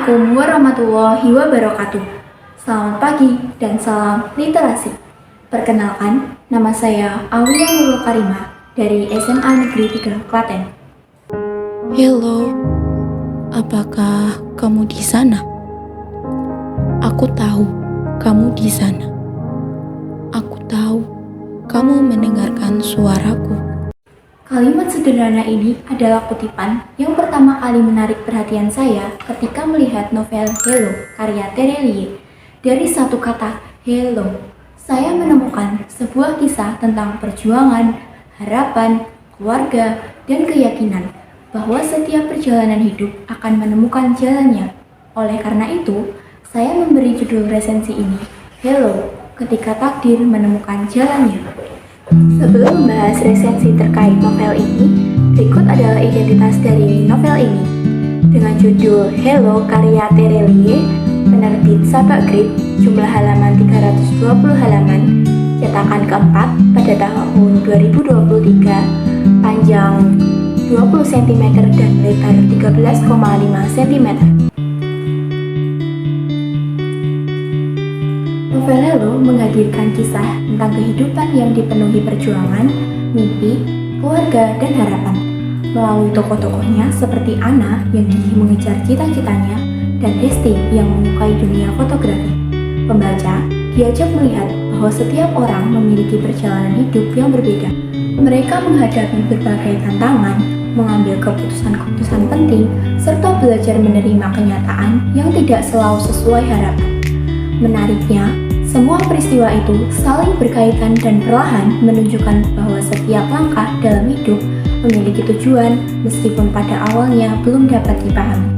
Assalamualaikum warahmatullahi wabarakatuh. Selamat pagi dan salam literasi. Perkenalkan, nama saya Aulia Nurul Karimah dari SMA Negeri 3 Klaten. Halo, apakah kamu di sana? Aku tahu kamu di sana. Aku tahu kamu mendengarkan suaraku. Kalimat sederhana ini adalah kutipan yang pertama kali menarik perhatian saya ketika melihat novel Hello karya Terelie. Dari satu kata Hello, saya menemukan sebuah kisah tentang perjuangan, harapan, keluarga, dan keyakinan bahwa setiap perjalanan hidup akan menemukan jalannya. Oleh karena itu, saya memberi judul resensi ini Hello, ketika takdir menemukan jalannya. Sebelum membahas resensi terkait novel ini, berikut adalah identitas dari novel ini. Dengan judul Hello karya Terelie, penerbit Sabak Grip, jumlah halaman 320 halaman, cetakan keempat pada tahun 2023, panjang 20 cm dan lebar 13,5 cm. Novel Hello menghadirkan kisah tentang kehidupan yang dipenuhi perjuangan, mimpi, keluarga, dan harapan. Melalui tokoh-tokohnya seperti Anna yang gigih mengejar cita-citanya dan Hesti yang menyukai dunia fotografi. Pembaca diajak melihat bahwa setiap orang memiliki perjalanan hidup yang berbeda. Mereka menghadapi berbagai tantangan, mengambil keputusan-keputusan penting, serta belajar menerima kenyataan yang tidak selalu sesuai harapan. Menariknya, semua peristiwa itu saling berkaitan dan perlahan menunjukkan bahwa setiap langkah dalam hidup memiliki tujuan meskipun pada awalnya belum dapat dipahami.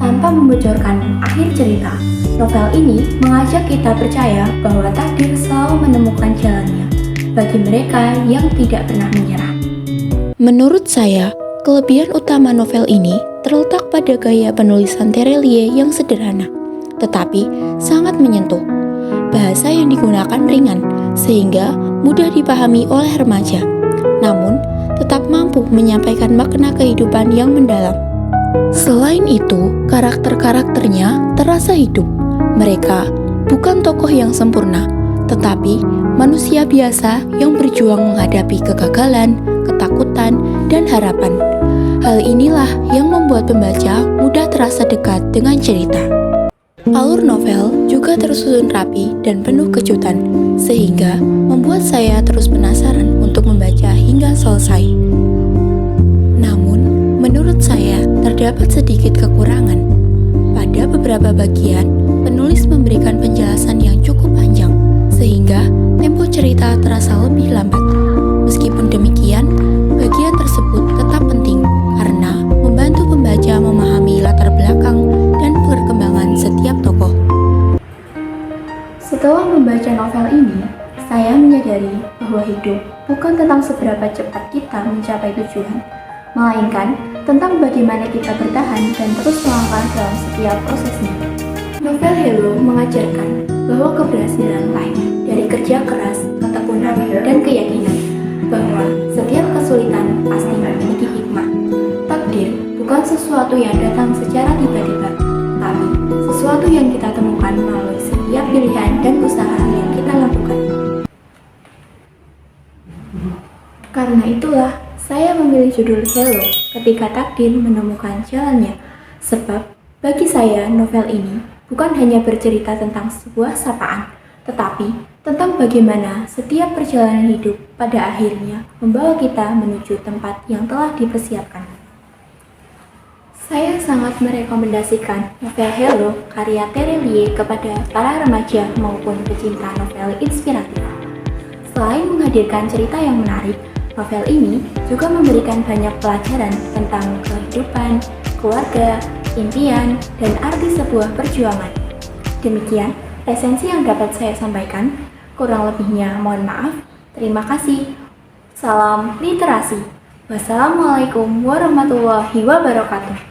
Tanpa membocorkan akhir cerita, novel ini mengajak kita percaya bahwa takdir selalu menemukan jalannya bagi mereka yang tidak pernah menyerah. Menurut saya, kelebihan utama novel ini terletak pada gaya penulisan Terelie yang sederhana, tetapi sangat menyentuh. Bahasa yang digunakan ringan, sehingga mudah dipahami oleh remaja, namun tetap mampu menyampaikan makna kehidupan yang mendalam. Selain itu, karakter-karakternya terasa hidup. Mereka bukan tokoh yang sempurna, tetapi manusia biasa yang berjuang menghadapi kegagalan, ketakutan, dan harapan. Hal inilah yang membuat pembaca mudah terasa dekat dengan cerita. Alur novel juga tersusun rapi dan penuh kejutan, sehingga membuat saya terus penasaran untuk membaca hingga selesai. Namun, menurut saya terdapat sedikit kekurangan. Pada beberapa bagian, penulis memberikan penjelasan yang cukup panjang, sehingga tempo cerita terasa lebih lambat. Meskipun demikian, bagian tersebut tetap penting karena membantu pembaca memahami latar belakang dan perkembangan setiap tokoh. Setelah membaca novel ini, saya menyadari bahwa hidup bukan tentang seberapa cepat kita mencapai tujuan, melainkan tentang bagaimana kita bertahan dan terus melangkah dalam setiap prosesnya. Novel Hello mengajarkan bahwa keberhasilan lahir dari kerja keras, ketekunan, dan keyakinan bahwa setiap kesulitan pasti memiliki hikmah. Takdir bukan sesuatu yang datang secara tiba-tiba, tapi sesuatu yang kita temukan melalui setiap pilihan dan usaha yang kita lakukan. Karena itulah, saya memilih judul Hello ketika takdir menemukan jalannya. Sebab, bagi saya novel ini bukan hanya bercerita tentang sebuah sapaan, tetapi tentang bagaimana setiap perjalanan hidup pada akhirnya membawa kita menuju tempat yang telah dipersiapkan. Saya sangat merekomendasikan novel Hello karya Terelie kepada para remaja maupun pecinta novel inspiratif. Selain menghadirkan cerita yang menarik, novel ini juga memberikan banyak pelajaran tentang kehidupan, keluarga, impian, dan arti sebuah perjuangan. Demikian resensi yang dapat saya sampaikan. Kurang lebihnya mohon maaf. Terima kasih. Salam literasi. Wassalamualaikum warahmatullahi wabarakatuh.